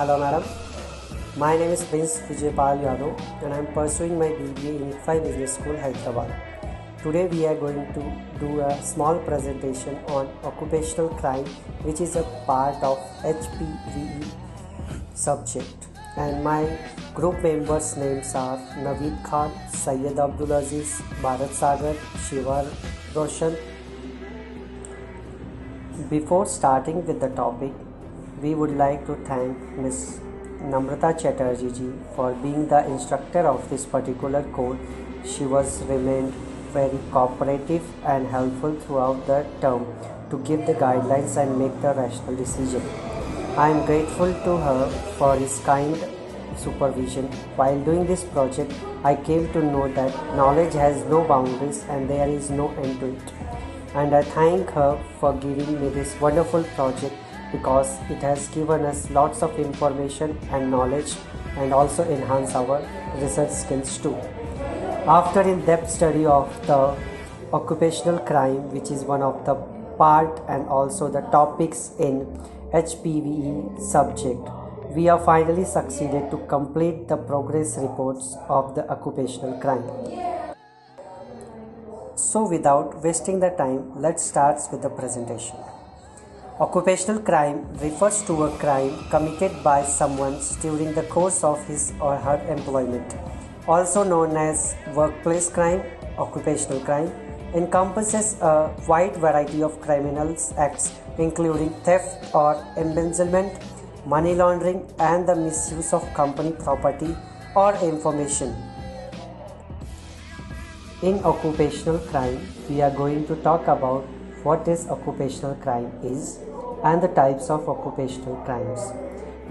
Hello, madam. My name is Prince Vijaypal Yadav and I am pursuing my BBA in ICFI Business School, Hyderabad. Today we are going to do a small presentation on occupational crime, which is a part of HPVE subject. And my group members' names are Naveed Khan, Syed Abdul Aziz, Bharat Sagar, Shiva Roshan. Before starting with the topic, we would like to thank Ms. Namrata Chatterjee ji for being the instructor of this particular course. She was remained very cooperative and helpful throughout the term to give the guidelines and make the rational decision. I am grateful to her for his kind supervision. While doing this project, I came to know that knowledge has no boundaries and there is no end to it. And I thank her for giving me this wonderful project because it has given us lots of information and knowledge and also enhance our research skills too. After in-depth study of the occupational crime, which is one of the part and also the topics in HPVE subject, we have finally succeeded to complete the progress reports of the occupational crime. So without wasting the time, let's start with the presentation. Occupational crime refers to a crime committed by someone during the course of his or her employment. Also known as workplace crime, occupational crime encompasses a wide variety of criminal acts including theft or embezzlement, money laundering, and the misuse of company property or information. In occupational crime, we are going to talk about what is occupational crime is and the types of occupational crimes.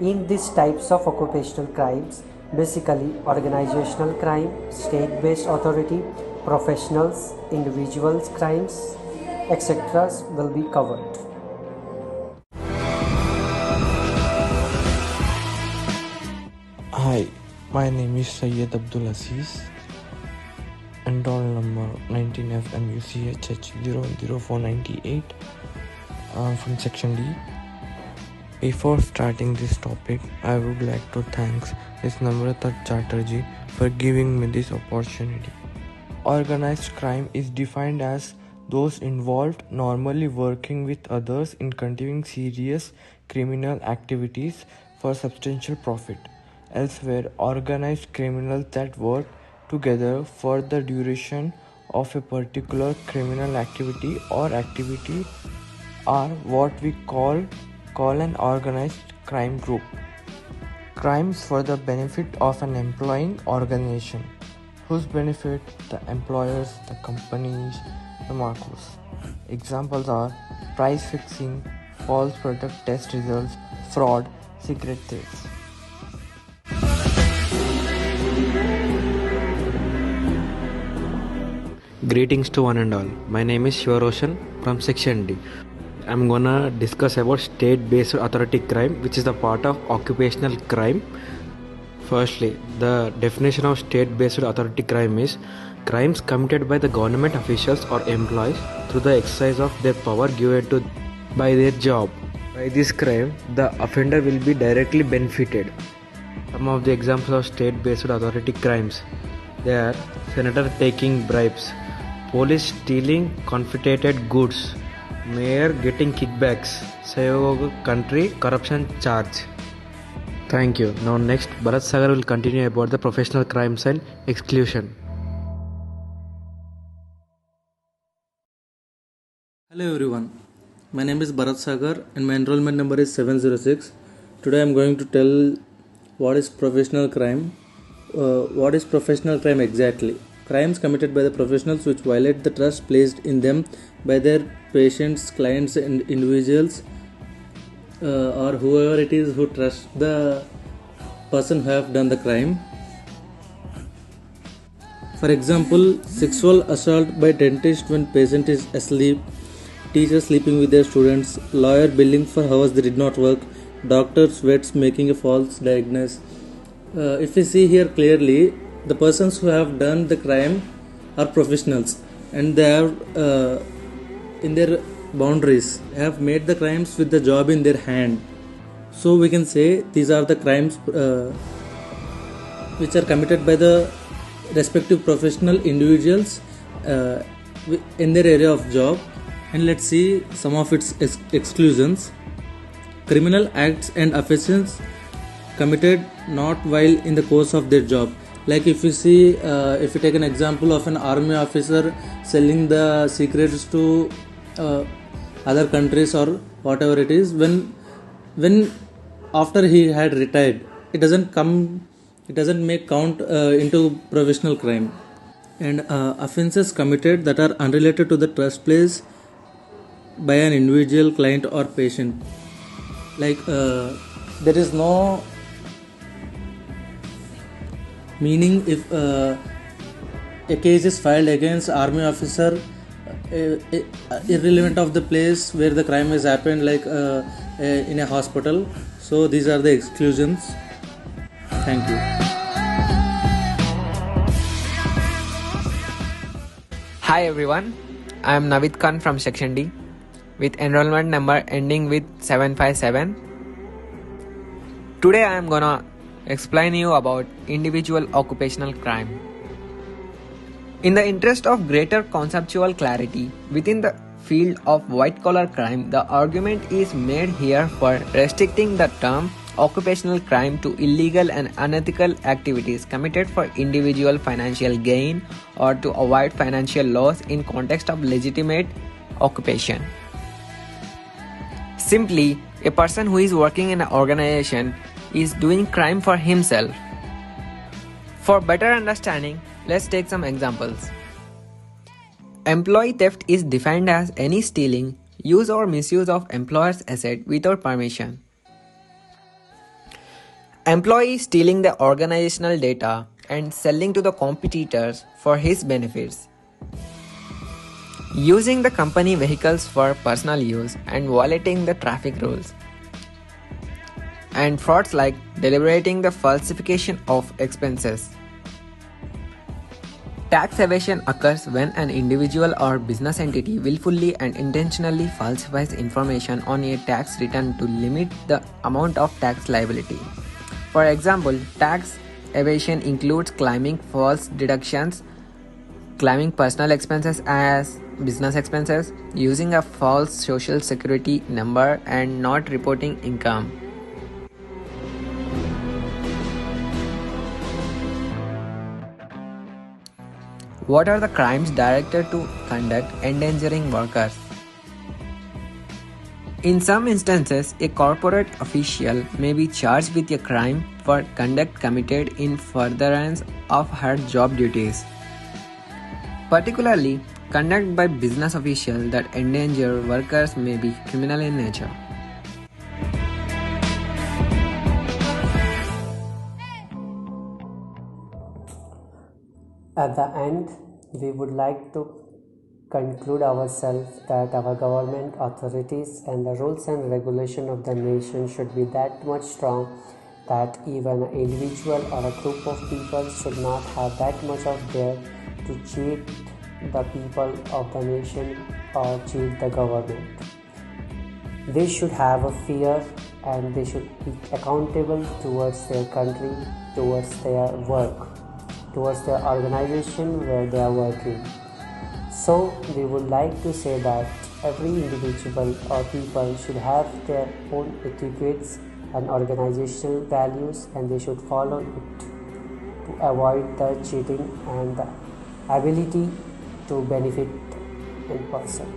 In these types of occupational crimes, basically organizational crime, state-based authority, professionals, individuals crimes, etc. will be covered. Hi, my name is Syed Abdul Aziz and roll number 19FMUCHH00498 from section D. Before starting this topic, I would like to thank Ms. Namrata Chatterjee for giving me this opportunity. Organized crime is defined as those involved normally working with others in conducting serious criminal activities for substantial profit. Elsewhere, organized criminals that work together for the duration of a particular criminal activity or activity are what we call an organized crime group. Crimes for the benefit of an employing organization, whose benefit the employers, the companies, the markets. Examples are price fixing, false product test results, fraud, cigarette thefts. Greetings to one and all. My name is Shiva Roshan from section D. I'm gonna discuss about state-based authority crime, which is the part of occupational crime. Firstly, the definition of state-based authority crime is crimes committed by the government officials or employees through the exercise of their power given to by their job. By this crime, the offender will be directly benefited. Some of the examples of state-based authority crimes: they are senator taking bribes, police stealing confiscated goods, mayor getting kickbacks, Sahयोग country corruption charge. Thank you. Now next, Bharat Sagar will continue about the professional crimes and exclusion. Hello everyone, my name is Bharat Sagar and my enrollment number is 706. Today I am going to tell what is professional crime. What is professional crime exactly? Crimes committed by the professionals which violate the trust placed in them by their patients, clients and individuals or whoever it is who trusts the person who have done the crime. For example, sexual assault by dentist when patient is asleep, teachers sleeping with their students, lawyer billing for hours they did not work, doctors vets making a false diagnosis. If we see here clearly, the persons who have done the crime are professionals and they have in their boundaries have made the crimes with the job in their hand. So we can say these are the crimes which are committed by the respective professional individuals in their area of job. And let's see some of its exclusions. Criminal acts and offences committed not while in the course of their job. Like if you see, if you take an example of an army officer selling the secrets to other countries or whatever it is, when after he had retired, it doesn't make count into professional crime. And offences committed that are unrelated to the trust placed by an individual, client or patient. Like there is no meaning if a case is filed against army officer irrelevant of the place where the crime has happened, like in a hospital. So these are the exclusions. Thank you. Hi everyone, I am Navid Khan from Section D with enrollment number ending with 757. Today I am gonna explain you about individual occupational crime. In the interest of greater conceptual clarity within the field of white collar crime, the argument is made here for restricting the term occupational crime to illegal and unethical activities committed for individual financial gain or to avoid financial loss in context of legitimate occupation. Simply, a person who is working in an organization is doing crime for himself. For better understanding, let's take some examples. Employee theft is defined as any stealing, use or misuse of employer's asset without permission. Employee stealing the organizational data and selling to the competitors for his benefits. Using the company vehicles for personal use and violating the traffic rules. And frauds like deliberating the falsification of expenses. Tax evasion occurs when an individual or business entity willfully and intentionally falsifies information on a tax return to limit the amount of tax liability. For example, tax evasion includes claiming false deductions, claiming personal expenses as business expenses, using a false social security number, and not reporting income. What are the crimes directed to conduct endangering workers? In some instances, a corporate official may be charged with a crime for conduct committed in furtherance of her job duties. Particularly, conduct by business officials that endanger workers may be criminal in nature. At the end, we would like to conclude ourselves that our government, authorities, and the rules and regulation of the nation should be that much strong that even an individual or a group of people should not have that much of dare to cheat the people of the nation or cheat the government. They should have a fear and they should be accountable towards their country, towards their work, towards their organization where they are working. So we would like to say that every individual or people should have their own etiquettes and organizational values, and they should follow it to avoid the cheating and the ability to benefit in person.